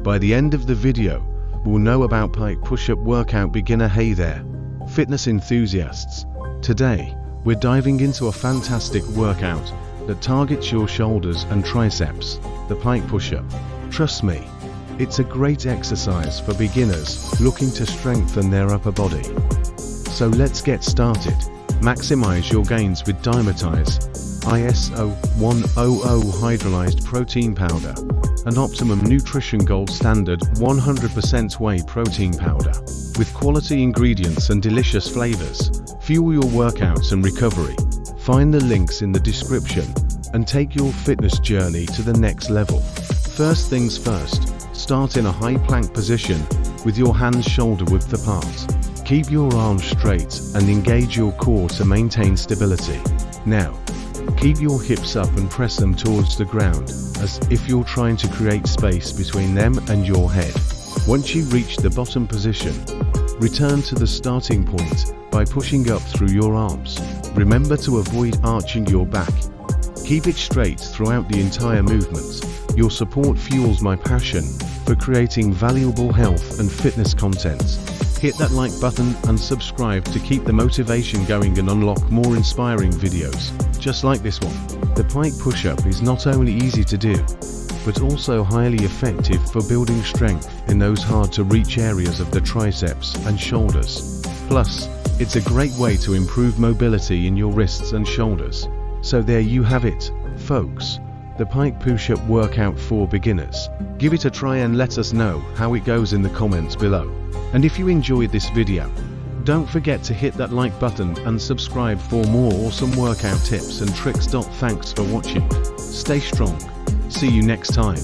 By the end of the video, we'll know about Pike push-up workout beginner. Hey there, fitness enthusiasts. Today, we're diving into a fantastic workout that targets your shoulders and triceps, the Pike push-up. Trust me, it's a great exercise for beginners looking to strengthen their upper body. So let's get started. Maximize your gains with Dymatize ISO 100 hydrolyzed protein powder, an optimum nutrition gold standard 100% whey protein powder. With quality ingredients and delicious flavors, fuel your workouts and recovery. Find the links in the description and take your fitness journey to the next level. First things first, start in a high plank position with your hands shoulder width apart. Keep your arms straight and engage your core to maintain stability. Now, keep your hips up and press them towards the ground, as if you're trying to create space between them and your head. Once you reach the bottom position, return to the starting point by pushing up through your arms. Remember to avoid arching your back. Keep it straight throughout the entire movement. Your support fuels my passion for creating valuable health and fitness content. Hit that like button and subscribe to keep the motivation going and unlock more inspiring videos, just like this one. The Pike push-up is not only easy to do, but also highly effective for building strength in those hard-to-reach areas of the triceps and shoulders. Plus, it's a great way to improve mobility in your wrists and shoulders. So there you have it, folks. The Pike push-up workout for beginners. Give it a try and let us know how it goes in the comments below. And if you enjoyed this video, don't forget to hit that like button and subscribe for more awesome workout tips and tricks. Thanks for watching. Stay strong. See you next time.